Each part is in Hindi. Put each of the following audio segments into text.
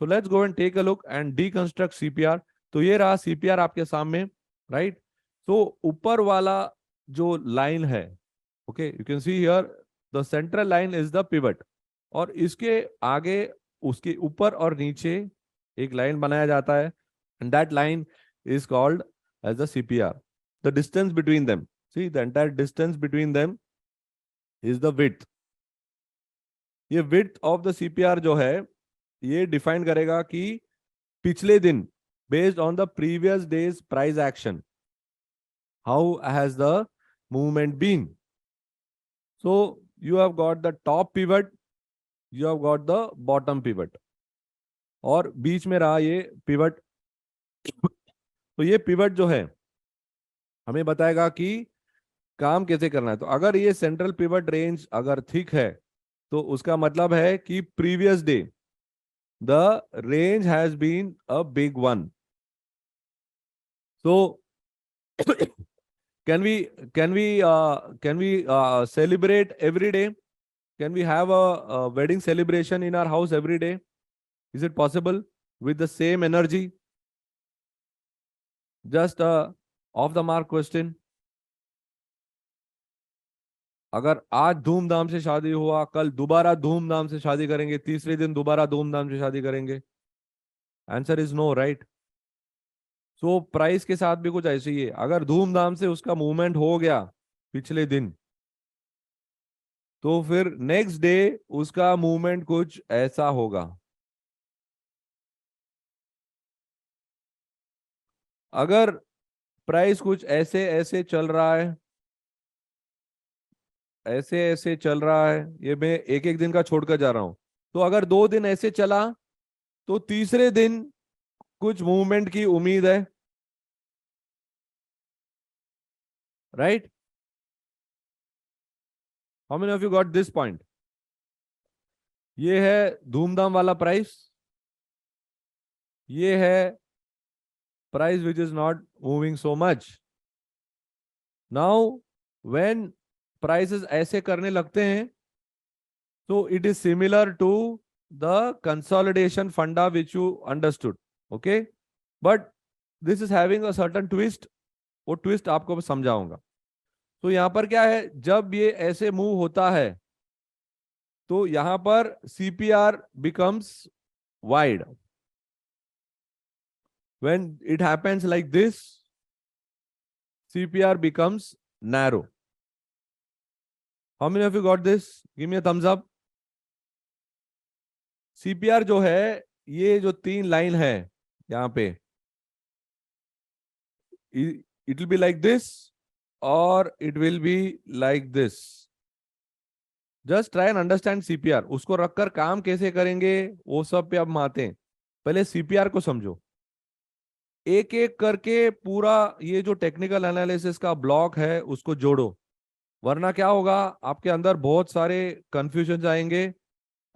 So let's go and take a look and deconstruct CPR. तो ये रहा CPR आपके सामने, राइट? तो ऊपर वाला जो लाइन है, okay, you can see here the central line is the pivot, और इसके आगे उसके ऊपर और नीचे एक लाइन बनाया जाता है, and that line is called as the CPR. The distance between them, see the entire distance between them is the width. ये विड्थ ऑफ द सीपीआर जो है ये डिफाइन करेगा कि पिछले दिन based on the previous days price action how has the movement been. So you have got the top pivot, you have got the bottom pivot, और बीच में रहा ये pivot. तो ये pivot जो है हमें बताएगा कि काम कैसे करना है. तो अगर ये सेंट्रल पिवट रेंज अगर थिक है तो उसका मतलब है कि previous day the range has been a big one. So can we celebrate every day? Can we have a wedding celebration in our house every day? Is it possible with the same energy? Just a off the mark question. अगर आज धूमधाम से शादी हुआ, कल दोबारा धूमधाम से शादी करेंगे, तीसरे दिन दोबारा धूमधाम से शादी करेंगे? Answer is no, right? So price के साथ भी कुछ ऐसे ही है. अगर धूमधाम से उसका मूवमेंट हो गया पिछले दिन, तो फिर नेक्स्ट डे उसका मूवमेंट कुछ ऐसा होगा. अगर प्राइस कुछ ऐसे ऐसे चल रहा है, ऐसे ऐसे चल रहा है, ये मैं एक एक दिन का छोड़कर जा रहा हूं, तो अगर 2 दिन ऐसे चला तो तीसरे दिन कुछ मूवमेंट की उम्मीद है, right? How many of you got this point? ये है धूमधाम वाला प्राइस, ये है price which is not moving so much. Now when prices ऐसे करने लगते हैं तो it is similar to the consolidation funda which you understood, okay, but this is having a certain twist. वो ट्विस्ट आपको समझाऊंगा. तो यहां पर क्या है, जब ये ऐसे मूव होता है तो यहां पर CPR becomes wide. When it happens like this, CPR becomes narrow. How many of you got this? Give me a thumbs up. CPR जो है, ये जो 3 लाइन है यहां पे, it will be like this or it will be like this. Just try and understand CPR. उसको रखकर काम कैसे करेंगे वो सब पे अब हम आते हैं. पहले CPR को समझो. एक एक करके पूरा ये जो टेक्निकल एनालिसिस का ब्लॉक है उसको जोड़ो, वरना क्या होगा, आपके अंदर बहुत सारे कंफ्यूजन आएंगे.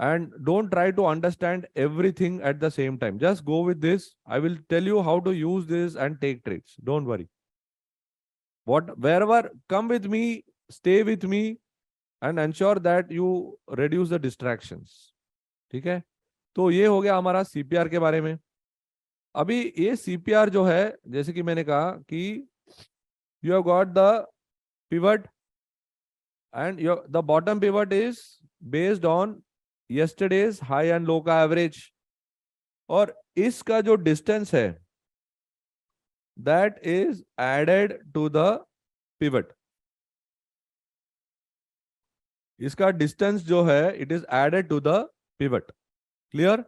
And don't try to understand everything at the same time. Just go with this. I will tell you how to use this and take trades. Don't worry. What wherever come with me, stay with me and ensure that you reduce the distractions. ठीक है? तो ये हो गया हमारा सीपीआर के बारे में. अभी ये सीपीआर जो है, जैसे कि मैंने कहा कि you have got the pivot and the bottom pivot is based on yesterday's high and low का average, और इसका जो distance है that is added to the pivot. इसका distance जो है it is added to the pivot. Clear?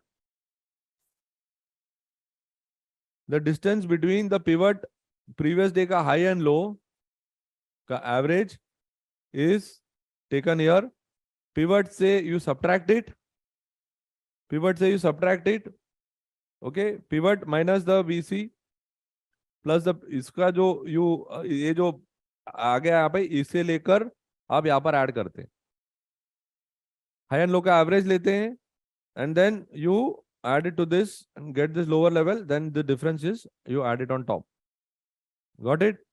The distance between the pivot previous day का high and low का average is taken here. Pivot से you subtract it. Pivot से you subtract it. Okay. Pivot minus the VC plus the इसका जो ये जो आगे यहाँ पे इसे लेकर आप यहाँ पर ऐड करते हैं. हाई एंड लो का एवरेज लेते हैं and then you add it to this and get this lower level. Then the difference is you add it on top. Got it?